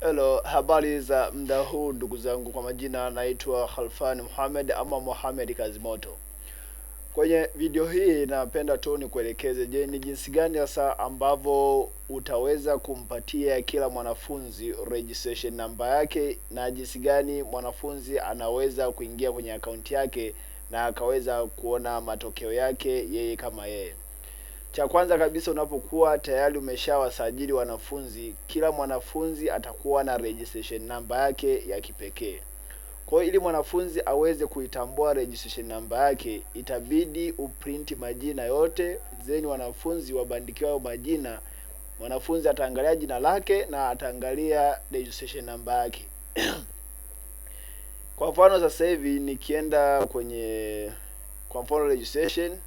Hello, habari za muda huu ndugu zangu. Kwa majina naitwa Khalfan Muhammad ama Muhammad Kazimoto. Kwenye video hii napenda tu nikuelekeze ni jinsi gani sasa ambavyo utaweza kumpatia kila mwanafunzi registration number yake, na jinsi gani mwanafunzi anaweza kuingia kwenye akaunti yake na akaweza kuona matokeo yake yeye kama yeye. Cha kwanza kabisa, unapokuwa tayari umeshawasajili wanafunzi, kila mwanafunzi atakuwa na registration number yake ya kipekee. Kwa hiyo ili mwanafunzi aweze kuitambua registration number yake, itabidi uprint majina yote, zeni wanafunzi wabandikiwa majina. Mwanafunzi ataangalia jina lake na ataangalia registration number yake. Kwa mfano sasa hivi nikienda kwenye kwa mfano registration,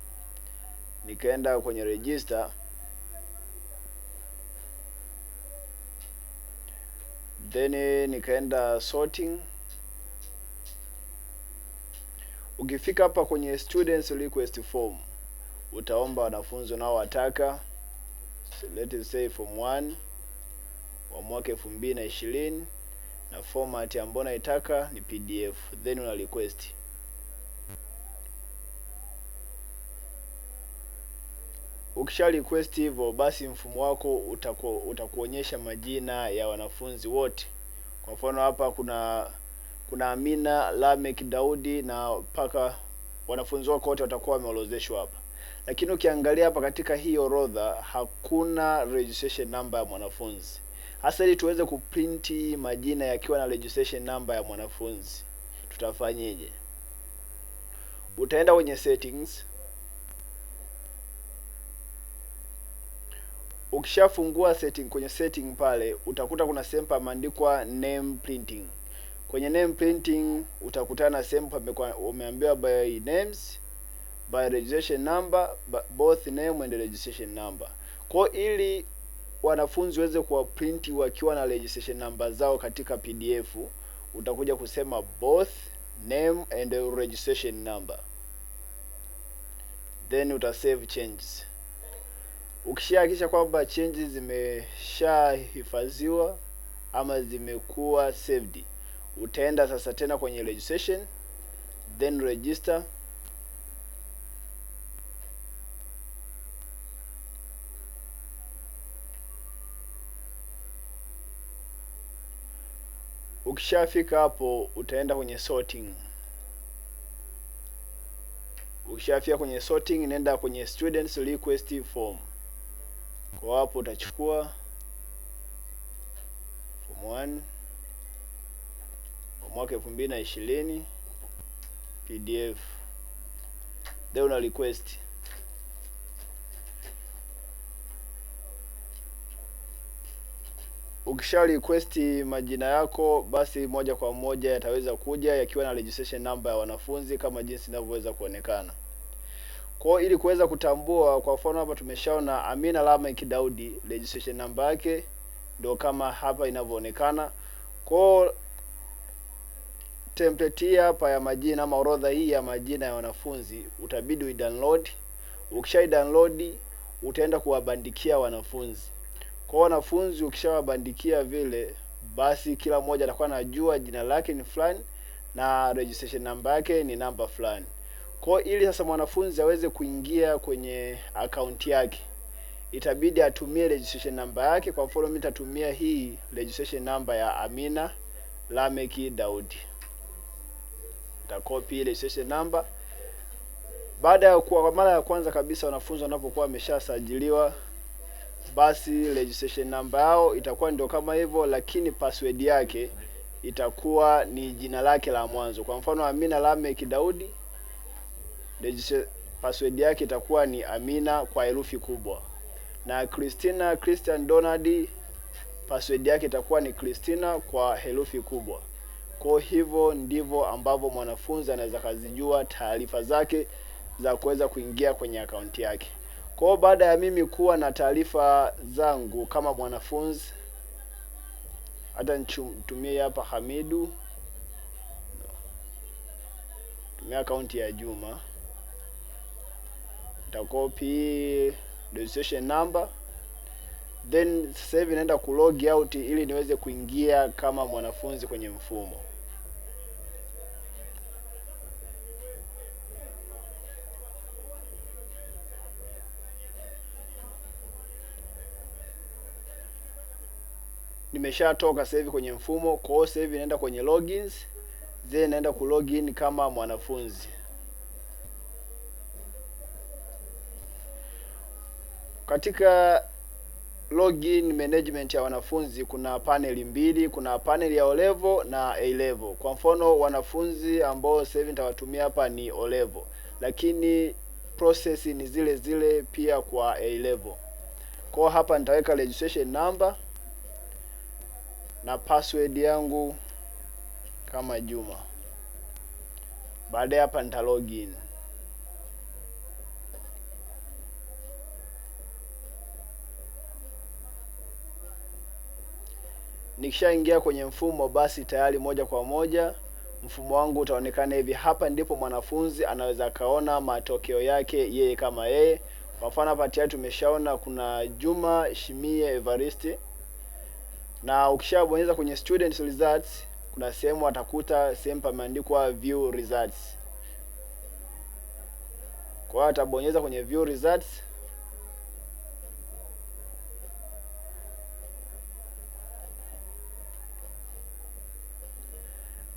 nikaenda kwenye register, then nikaenda sorting. Ukifika hapa kwenye students request form, utaomba wanafunzi unaowataka, so let's say form 1 wa mwaka 2020 na format ambayo naitaka ni PDF, then una request. Ukisha request hivyo, basi mfumo wako utakuonyesha majina ya wanafunzi wote. Kwa mfano hapa kuna Amina, Lamek, Daudi na paka wanafunzi wako wote watakuwa wameorodheshwa hapa. Lakini ukiangalia hapa katika hii orodha hakuna registration number ya mwanafunzi. Hasa ili tuweze kuprinti majina yakiwa na registration number ya mwanafunzi, tutafanyeje? Utaenda kwenye settings. Ukishafungua setting, kwenye setting pale utakuta kuna sehemu pameandikwa name printing. Kwenye name printing utakutana na sehemu umeambiwa by names, by registration number, both name and registration number. Kwa ili wanafunzi waweze kuwa print wakiwa na registration number zao katika PDF, utakuja kusema both name and registration number, then utasave changes. Ukishahakisha kwamba changes zimeshahifadhiwa ama zimekuwa saved, utaenda sasa tena kwenye registration, then register. Ukishafika hapo utaenda kwenye sorting. Ukishafika kwenye sorting, nenda kwenye students request form. Kwa hapo utachukua form 1 wa mwaka 2020 PDF, then una request. Ukisha request majina yako, basi moja kwa moja yataweza kuja yakiwa na registration number ya wanafunzi kama jinsi inavyoweza kuonekana. Kwa ili kuweza kutambua, kwa mfano hapa tumeshaona Amina Lamek Daudi, registration number yake ndio kama hapa inavyoonekana. Kwa template hapa ya majina ama orodha hii ya majina ya wanafunzi utabidi uidownload. Ukisha download utaenda kuwabandikia wanafunzi. Kwa wanafunzi ukishawabandikia vile, basi kila mmoja atakuwa anajua jina lake ni fulani na registration number yake ni namba fulani. Kwa ili sasa mwanafunzi aweze kuingia kwenye akaunti yake, itabidi atumie registration number yake. Kwa mfano mimi nitatumia hii registration number ya Amina Lameki Daudi. Nitacopy registration number. Baada ya kwa mara ya kwanza kabisa wanafunzi wanapokuwa wameshasajiliwa, basi registration number yao itakuwa ndio kama hivyo, lakini password yake itakuwa ni jina lake la mwanzo. Kwa mfano Amina Lameki Daudi, password yake itakuwa ni Amina kwa herufi kubwa, na Christian Donald, password yake itakuwa ni Christina kwa herufi kubwa. Kwa hivyo ndivyo ambavyo mwanafunzi anaweza kuzijua taarifa zake za kuweza kuingia kwenye akaunti yake. Kwa baada ya mimi kuwa na taarifa zangu kama mwanafunzi, hata nitumie hapa Hamidu, tumia akaunti ya Juma, nitakopi registration number, then sasa hivi naenda ku log out ili niweze kuingia kama mwanafunzi kwenye mfumo. Nimeshatoka sasa hivi kwenye mfumo, kwa hiyo sasa hivi naenda kwenye logins, then naenda ku login kama mwanafunzi. Katika login management ya wanafunzi kuna paneli mbili, kuna paneli ya O level na A level. Kwa mfano wanafunzi ambao sasa hivi nitawatumia hapa ni O level, lakini process ni zile zile pia kwa A level. Kwa hapa nitaweka registration number na password yangu kama Juma. Baadaye hapa nita login. Nikishaingia kwenye mfumo, basi tayari moja kwa moja mfumo wangu utaonekana hivi. Hapa ndipo mwanafunzi anaweza kaona matokeo yake yeye kama yeye. Kwa mfano hapa tayari tumeshaona kuna Juma Shimie Evariste, na ukishabonyeza kwenye student results kuna sehemu atakuta sehemu pameandikwa view results. Kwa hiyo atabonyeza kwenye view results,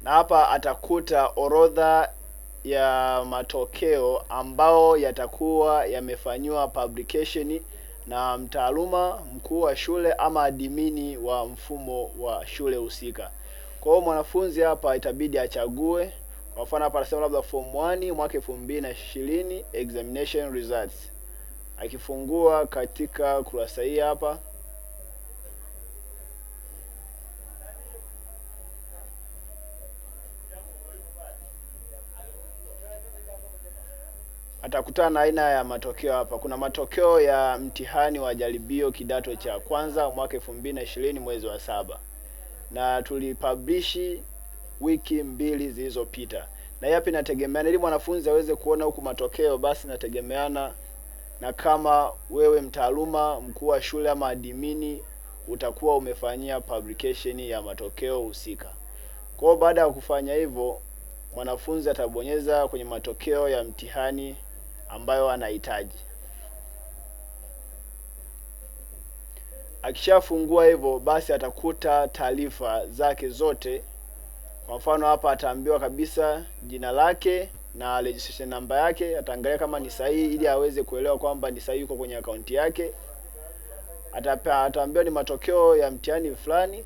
na hapa atakuta orodha ya matokeo ambao yatakuwa yamefanywa publication na mtaaluma mkuu wa shule ama admini wa mfumo wa shule husika. Kwa hiyo mwanafunzi hapa itabidi achague. Kwa mfano hapa anasema labda form 1 mwaka 2020 examination results. Akifungua katika kurasa hii hapa, atakutana na aina ya matokeo hapa. Kuna matokeo ya mtihani wa jaribio kidato cha kwanza mwaka 2020 mwezi wa 7, na tulipublish wiki 2 zilizopita. Na yapi nategemeana ili mwanafunzi aweze kuona huku matokeo, basi nategemeana na kama wewe mtaaluma mkuu wa shule ama admini utakuwa umefanyia publication ya matokeo husika. Kwa hiyo baada ya kufanya hivyo, mwanafunzi atabonyeza kwenye matokeo ya mtihani ambayo anahitaji. Akishafungua hivyo, basi atakuta taarifa zake zote. Kwa mfano hapa ataambiwa kabisa jina lake na registration number yake. Ataangalia kama ni sahihi ili aweze kuelewa kwamba ni sahihi, yuko kwenye akaunti yake. Ataambiwa ni matokeo ya mtihani fulani.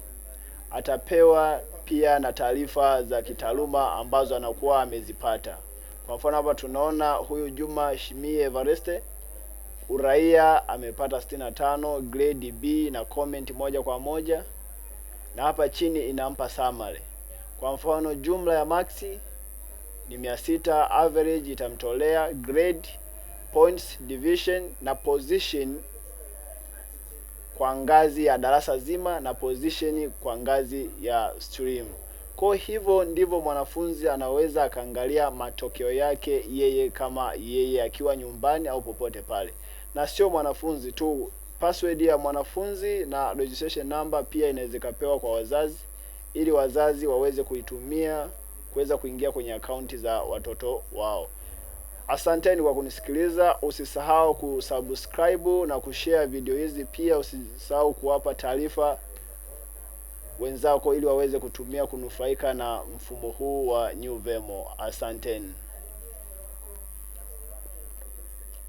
Atapewa pia na taarifa za kitaaluma ambazo anakuwa amezipata. Kwa mfano hapa tunaona huyu Juma Shimie Evariste, uraia amepata 65, grade B na comment moja kwa moja, na hapa chini inampa summary. Kwa mfano jumla ya maxi ni 600, average itamtolea, grade, points, division na position kwa ngazi ya darasa zima na position kwa ngazi ya stream. Kwa hivyo ndivyo mwanafunzi anaweza akaangalia matokeo yake yeye kama yeye akiwa nyumbani au popote pale. Na sio mwanafunzi tu, password ya mwanafunzi na registration number pia inaweza kupewa kwa wazazi ili wazazi waweze kuitumia kuweza kuingia kwenye akaunti za watoto wao. Asanteni kwa kunisikiliza. Usisahau kusubscribe na kushare video hizi, pia usisahau kuwapa taarifa wenzako ili waweze kutumia kunufaika na mfumo huu wa New Vemo. Asanteni.